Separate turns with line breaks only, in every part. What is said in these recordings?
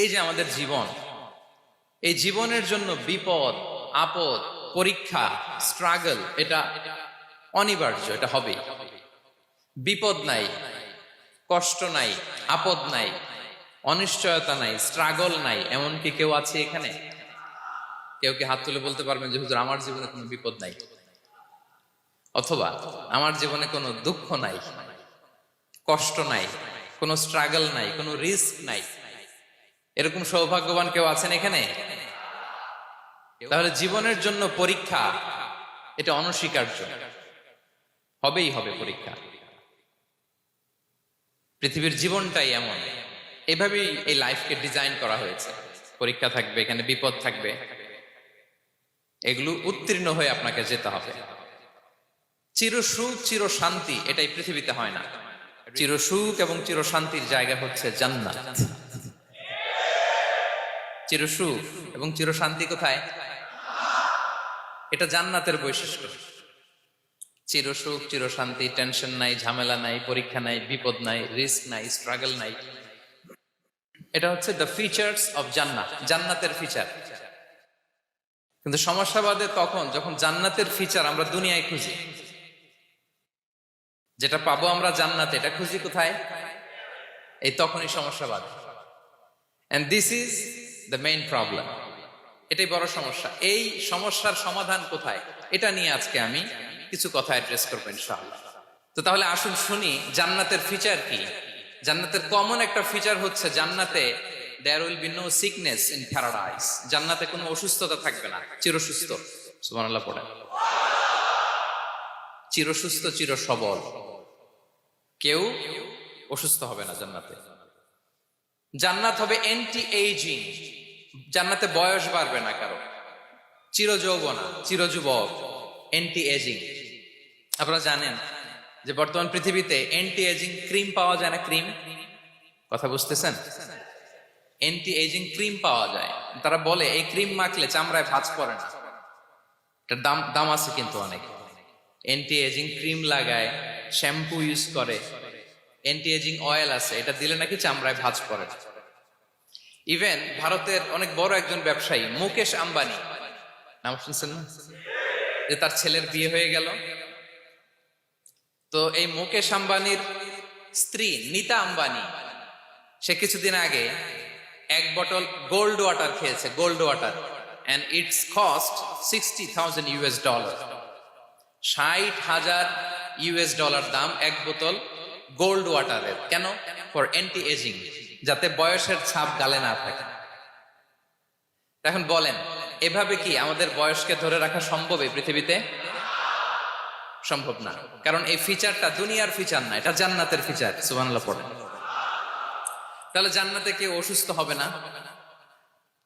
এই যে আমাদের জীবন, এই জীবনের জন্য বিপদ, আপদ, পরীক্ষা, স্ট্রাগল, এটা অনিবার্য, এটা হবেই। বিপদ নাই, কষ্ট নাই, আপদ নাই, অনিশ্চয়তা নাই, স্ট্রাগল নাই, এমনকি কেউ আছে এখানে? কেউ কি হাত তুলে বলতে পারবেন যে হুজুর আমার জীবনে কোনো বিপদ নাই, অথবা আমার জীবনে কোনো দুঃখ নাই, কষ্ট নাই, কোনো স্ট্রাগল নাই, কোনো রিস্ক নাই? এরকম সৌভাগ্যবান কেউ আছেন এখানে? তাহলে জীবনের জন্য পরীক্ষা, এটা অনস্বীকার্য, হবেই হবে পরীক্ষা। পৃথিবীর জীবনটাই এমন, এভাবেই এই লাইফকে ডিজাইন করা হয়েছে। পরীক্ষা থাকবে, এখানে বিপদ থাকবে, এগুলো উত্তীর্ণ হয়ে আপনাকে যেতে হবে। চিরসুখ চির শান্তি এটাই পৃথিবীতে হয় না। চিরসুখ এবং চির শান্তির জায়গা হচ্ছে জান্নাত। চিরসুখ এবং চির শান্তি কোথায়? এটা জান্নাতের বৈশিষ্ট্য। চিরসুখ চির শান্তি, টেনশন নাই, ঝামেলা নাই, পরীক্ষা নাই, বিপদ নাই, রিস্ক নাই, স্ট্রাগল নাই, এটা হচ্ছে দ্য ফিচার্স অফ জান্নাত, জান্নাতের ফিচার। কিন্তু সমস্যা বাদে তখন যখন জান্নাতের ফিচার আমরা দুনিয়ায় খুঁজি। যেটা পাবো আমরা জান্নাতে, এটা খুঁজি কোথায়? এই তখনই সমস্যা বাদে। And this is the main problem. এটাই বড় সমস্যা। এই সমস্যার সমাধান কোথায়, এটা নিয়ে আজকে আমি কিছু কথা অ্যাড্রেস করবো ইনশাআল্লাহ। তো তাহলে আসুন শুনি জান্নাতের ফিচার কি। জান্নাতের কমন একটা ফিচার হচ্ছে জান্নাতে there will be no sickness in paradise. জান্নাতে কোনো অসুস্থতা থাকবে না, চিরসুস্থ। সুবহানাল্লাহ পড়েন। চিরসুস্থ, চির সবল, কেউ অসুস্থ হবে না জান্নাতে। জান্নাত হবে এন্টি এইজিং, জান্নাতে বয়স বাড়বে না কারো, চির যৌবনা, চির যুবক, এন্টি এজিং। আপনারা জানেন যে বর্তমান পৃথিবীতে এন্টি এজিং ক্রিম পাওয়া যায় না? ক্রিম, কথা বুঝতেছেন? এন্টি এজিং ক্রিম পাওয়া যায়। তারা বলে এই ক্রিম মাখলে চামড়ায় ভাঁজ পড়ে না। এটার দাম দাম আছে কিন্তু অনেক। এন্টি এজিং ক্রিম লাগায়, শ্যাম্পু ইউজ করে, এন্টি এজিং অয়েল আছে, এটা দিলে নাকি চামড়ায় ভাঁজ পড়ে না। ইভেন ভারতের অনেক বড় একজন ব্যবসায়ী মুকেশ আম্বানি, নাম শুনছেন না? যে তার ছেলের বিয়ে হয়ে গেল। তো এই মুকেশ আম্বানির স্ত্রী নীতা আম্বানি, সে কিছুদিন আগে এক বটল গোল্ড ওয়াটার খেয়েছে, gold water, and it's cost $60,000। $60,000 দাম এক বোতল গোল্ড ওয়াটারের। কেন? ফর অ্যান্টি এজিং, যাতে বয়সের ছাপ গালে না থাকে। এখন বলেন, এভাবে কি আমাদের বয়সকে ধরে রাখা সম্ভব এই পৃথিবীতে? সম্ভব না, কারণ এই ফিচারটা দুনিয়ার ফিচার না, এটা জান্নাতের ফিচার। সুবহানাল্লাহ পড়েন। তাহলে জান্নাতে কেউ অসুস্থ হবে না।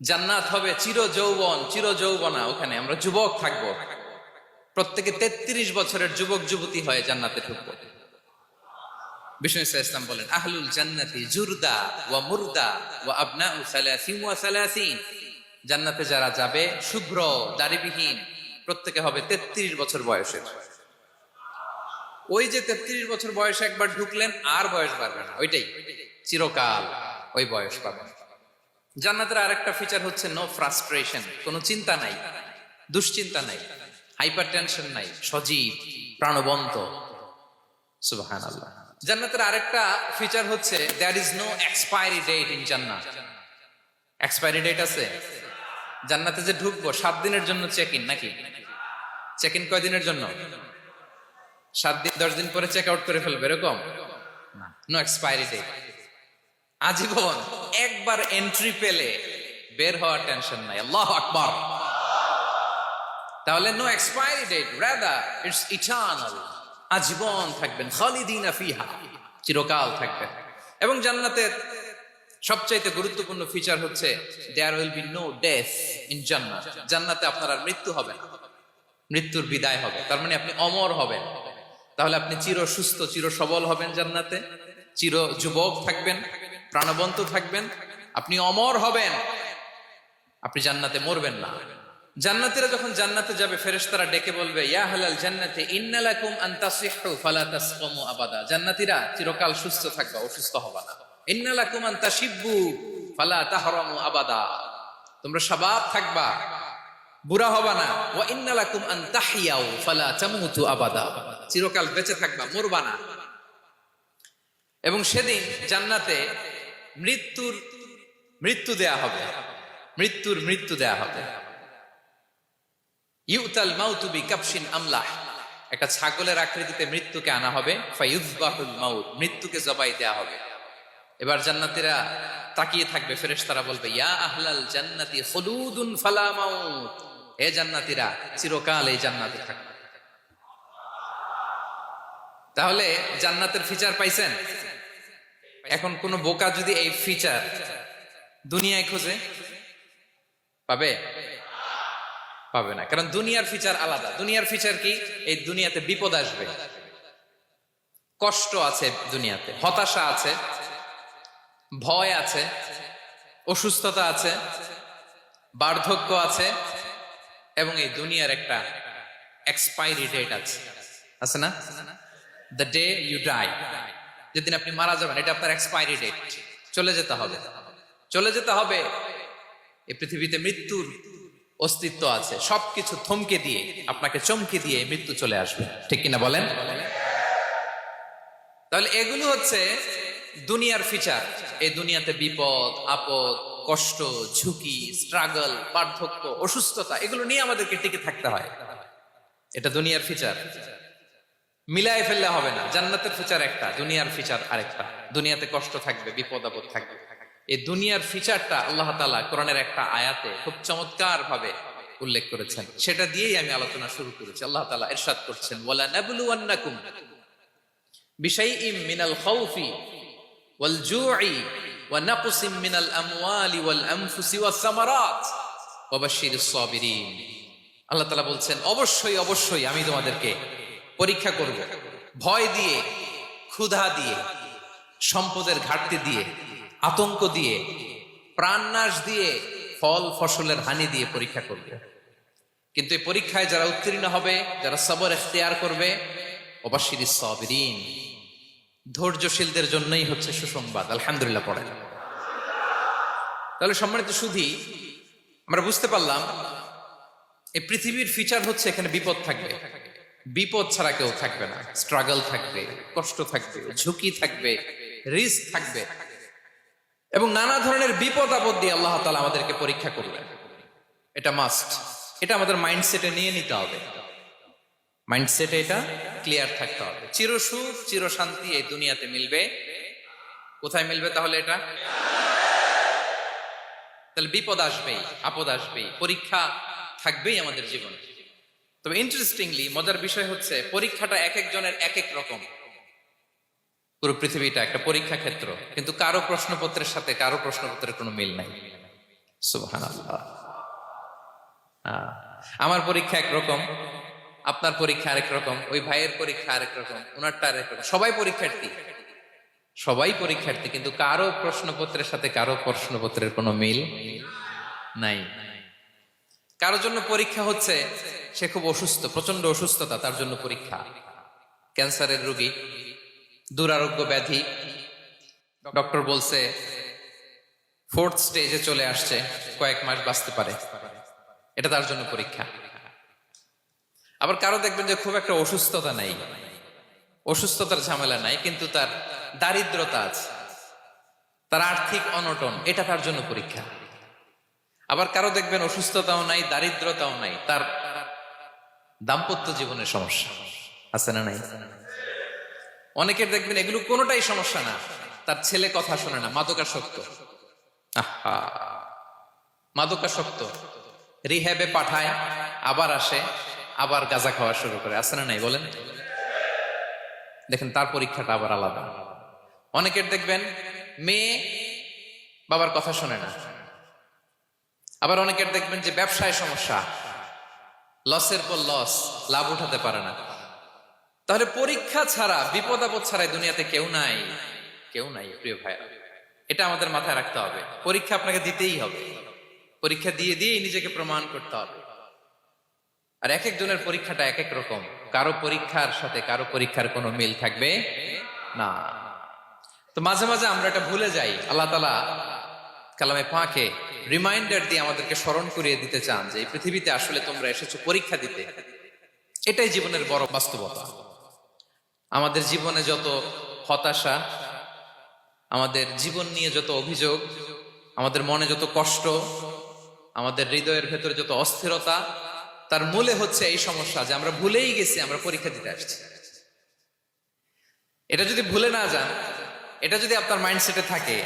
জান্নাত হবে চির যৌবন, চির যৌবনা, ওখানে আমরা যুবক থাকবো। প্রত্যেকে 33 বছরের যুবক যুবতী হয়ে জান্নাতে ঢুকবো। বিষ্ণু ইসলাম বলেন, আহলুল জান্নাতি জুরদা ওয়া মুরদা ওয়া আবনাউ সালাসিন ওয়া সালাসিন। জান্নাতে যারা যাবে শুভ্র দাড়িবিহীন, প্রত্যেকে হবে 33 বছর বয়সের। ওই যে 33 বছর বয়সে একবার ঢুকলেন, আর বয়স বাড়বে না, ওইটাই চিরকাল ওই বয়স পাবেন। জান্নাতের আরেকটা ফিচার হচ্ছে নো ফ্রাস্ট্রেশন, কোনো চিন্তা নাই, দুশ্চিন্তা নাই, হাইপার টেনশন নাই, সজীব প্রাণবন্ত। সুবহানাল্লাহ। জান্নাতের আরেকটা ফিচার হচ্ছে there is no expiry date in জান্নাত। এক্সপায়ারি ডেট আছে? জান্নাতে যে ঢুকবো 7 দিনের জন্য চেক ইন, নাকি? চেক ইন কয় দিনের জন্য? 7 দিন, 10 দিন পরে চেক আউট করে ফেলবে, এরকম না। নো এক্সপায়ারি ডেট, আজীবন। একবার এন্ট্রি পেলে বের হওয়ার টেনশন নাই। আল্লাহু আকবার। তাহলে no expiry date, rather it's eternal, আজীবন থাকবেন, খালিদিনা ফিহা, চিরকাল থাকবেন। এবং জান্নাতের সবচাইতে গুরুত্বপূর্ণ ফিচার হচ্ছে there will be no death in জান্নাত। জান্নাতে আপনার আর মৃত্যু হবে না, মৃত্যুর বিদায় হবে। তার মানে আপনি অমর হবেন। তাহলে আপনি চির সুস্থ, চির সবল হবেন জান্নাতে, চির যুবক থাকবেন, প্রাণবন্ত থাকবেন, আপনি অমর হবেন, আপনি জান্নাতে মরবেন না। জান্নাতীরা যখন জান্নাতে যাবে, ফেরেশতারা ডেকে বলবে, ইয়া আহলাল জান্নাতি ইন্না লাকুম আন তাসিহু ফালা তাসকামু আবাদা। জান্নাতীরা চিরকাল সুস্থ থাকবা, অসুস্থ হবা না। ইন্না লাকুম আন তাশিব্বু ফালা তাহরামু আবাদা, তোমরা শাবাব থাকবা, বুড়া হবা না। ওয়া ইন্না লাকুম আন তাহইয়াউ ফালা তামুতু আবাদা, চিরকাল বেঁচে থাকবা, মরবা না। এবং সেদিন জান্নাতে মৃত্যু দেয়া হবে, মৃত্যু দেয়া হবে। ইউতাল মাউতু বিকাবশিন আমলাহ, একটা ছাগলের আকৃতিতে মৃত্যুকে আনা হবে। ফায়ুযবাহুল মাউত, মৃত্যুকে জবাই দেয়া হবে। এবার জান্নাতীরা তাকিয়ে থাকবে, ফেরেশতারা বলবে ইয়া আহলাল জান্নাতি খুলুদুন ফালা মাউত, হে জান্নাতীরা চিরকাল এই জান্নাতে থাকবে। তাহলে জান্নাতের ফিচার পাইছেন? এখন কোন বোকা যদি এই ফিচার দুনিয়ায় খোঁজে, পাবে? পাবে না, কারণ দুনিয়ার ফিচার আলাদা। দুনিয়ার ফিচার কি? এই দুনিয়াতে বিপদ আসবে, কষ্ট আছে, দুনিয়াতে হতাশা আছে, ভয় আছে, অসুস্থতা আছে, বার্ধক্য আছে, এবং এই দুনিয়ার একটা এক্সপায়ারি ডেট আছে না? দ্য ডে ইউ ডাই, যেদিন আপনি মারা যাবেন, এটা আপনার এক্সপায়ারি ডেট, চলে যেতে হবে, চলে যেতে হবে। এই পৃথিবীতে মৃত্যুর অস্তিত্ব আছে, সবকিছু থমকে দিয়ে, আপনাকে চমকে দিয়ে মৃত্যু চলে আসবে, ঠিক কিনা বলেন? তাহলে এগুলো হচ্ছে দুনিয়ার ফিচার। এই দুনিয়াতে বিপদ আপদ, কষ্ট, ঝুঁকি, স্ট্রাগল, বার্ধক্য, অসুস্থতা, এগুলো নিয়ে আমাদেরকে টিকে থাকতে হয়। এটা দুনিয়ার ফিচার, মিলায় ফেললে হবে না। জান্নাতের ফিচার একটা, দুনিয়ার ফিচার আরেকটা। দুনিয়াতে কষ্ট থাকবে, বিপদ আপদ থাকবে। এই দুনিয়ার ফিচারটা আল্লাহ তাআলা কোরআনের একটা আয়াতে খুব চমৎকার ভাবে উল্লেখ করেছেন, সেটা দিয়েই আমি আলোচনা শুরু করেছি। আল্লাহ তাআলা ইরশাদ করছেন, ওয়ালা নাবলুওয়ান্নাকুম বিশাইইম মিনাল খাউফি ওয়াল জুই ওয়া নাকসিম মিনাল আমওয়ালি ওয়াল আনফুসি ওয়াস সামারাত ওয়া বাশশিরিস সাবিরিন। আল্লাহ তাআলা বলছেন, অবশ্যই অবশ্যই আমি তোমাদেরকে পরীক্ষা করব, ভয় দিয়ে, ক্ষুধা দিয়ে, সম্পদের ঘাটতি দিয়ে, আতঙ্ক দিয়ে, প্রাণনাশ দিয়ে, ফল ফসলের হানি দিয়ে পরীক্ষা করবে। কিন্তু এই পরীক্ষায় যারা উত্তীর্ণ হবে, যারা সবর ইখতিয়ার করবে, ওয়াবাশশিরিস সাবিরিন, ধৈর্যশীলদের জন্যই হচ্ছে সুসংবাদ। আলহামদুলিল্লাহ পড়েন। তাহলে সম্মানিত সুধী, আমরা বুঝতে পারলাম এই পৃথিবীর ফিচার হচ্ছে এখানে বিপদ থাকবে, বিপদ ছাড়া কেউ থাকবে না। স্ট্রাগল থাকবে, কষ্ট থাকবে, ঝুঁকি থাকবে, রিস্ক থাকবে, এবং নানা ধরনের বিপদ আপদ দিয়ে আল্লাহ তাআলা আমাদেরকে পরীক্ষা করবেন। এটা মাস্ট, এটা আমাদের মাইন্ডসেটে নিয়ে নিতে হবে। মাইন্ডসেটে এটা ক্লিয়ার থাকতে হবে। চিরসুখ চিরশান্তি এই দুনিয়াতে মিলবে, কোথায় মিলবে তাহলে? এটা তাহলে বিপদ আসবেই, আপদ আসবেই, পরীক্ষা থাকবেই আমাদের জীবনে। তবে ইন্টারেস্টিংলি মজার বিষয় হচ্ছে, পরীক্ষাটা এক একজনের এক এক রকম। পুরো পৃথিবীটা একটা পরীক্ষা ক্ষেত্র, কিন্তু কারো প্রশ্নপত্রের সাথে কারো প্রশ্নপত্রের কোনো মিল নাই। সুবহানাল্লাহ। আমার পরীক্ষা একরকম, আপনার পরীক্ষা আরেক রকম, ওই ভাইয়ের পরীক্ষা আরেক রকম, ওনারটা আরেক রকম। সবাই পরীক্ষার্থী, সবাই পরীক্ষার্থী, কিন্তু কারো প্রশ্নপত্রের সাথে কারো প্রশ্নপত্রের কোনো মিল নাই। কারোর জন্য পরীক্ষা হচ্ছে সে খুব অসুস্থ, প্রচন্ড অসুস্থতা, তার জন্য পরীক্ষা। ক্যান্সারের রোগী, দুরারোগ্য ব্যাধি, ডক্টর বলছে 4th স্টেজে চলে আসছে, কয়েক মাস বাঁচতে পারে, এটা তার জন্য পরীক্ষা। আবার কারো দেখবেন যে খুব একটা অসুস্থতা নাই, অসুস্থতার ঝামেলা নাই, কিন্তু তার দারিদ্রতা আছে, তার আর্থিক অনটন, এটা তার জন্য পরীক্ষা। আবার কারো দেখবেন অসুস্থতাও নাই, দারিদ্রতাও নাই, তার দাম্পত্য জীবনের সমস্যা আছে না নাই? অনেকের দেখবেন এগুলো কোনোটাই সমস্যা না, তার ছেলে কথা শোনে না, মাদকাসক্ত। আহা, মাদকাসক্ত, রিহ্যাবে পাঠায়, আবার আসে, আবার গাঁজা খাওয়া শুরু করে, আছে না নাই বলেন? দেখেন তার পরীক্ষাটা আবার আলাদা। অনেকের দেখবেন মেয়ে বাবার কথা শোনে না। আবার অনেকের দেখবেন যে ব্যবসায় সমস্যা, লসের পর লস, লাভ উঠাতে পারে না। তাহলে পরীক্ষা ছাড়া, বিপদ আপদ ছাড়াই দুনিয়াতে কেউ নাই, কেউ নাই প্রিয় ভাইরা। এটা আমাদের মাথায় রাখতে হবে। পরীক্ষা আপনাকে দিতেই হবে, পরীক্ষা দিয়ে দিয়েই নিজেকে প্রমাণ করতে হবে। আর এক একজনের পরীক্ষাটা এক এক রকম, কারো পরীক্ষার সাথে কারো পরীক্ষার কোনো মিল থাকবে না। তো মাঝে মাঝে আমরা এটা ভুলে যাই, আল্লাহ তাআলা কালামে পাকে রিমাইন্ডার দিয়ে আমাদেরকে স্মরণ করিয়ে দিতে চান যে এই পৃথিবীতে আসলে তোমরা এসেছো পরীক্ষা দিতে। এটাই জীবনের বড় বাস্তবতা। আমাদের জীবনে যত হতাশা, আমাদের জীবন নিয়ে যত অভিযোগ, আমাদের মনে যত কষ্ট, আমাদের হৃদয়ের ভেতরে যত অস্থিরতা, তার মূলে হচ্ছে এই সমস্যা যে আমরা ভুলেই গেছি আমরা পরীক্ষা দিতে আসছি। এটা যদি ভুলে না যান, এটা যদি আপনার মাইন্ডসেটে থাকে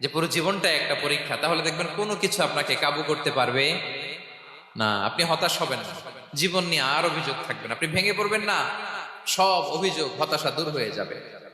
যে পুরো জীবনটা একটা পরীক্ষা, তাহলে দেখবেন কোনো কিছু আপনাকে কাবু করতে পারবে না। আপনি হতাশ হবেন না, জীবন নিয়ে আর অভিযোগ থাকবেন, আপনি ভেঙে পড়বেন না, সব অভিযোগ হতাশা দূর হয়ে যাবে।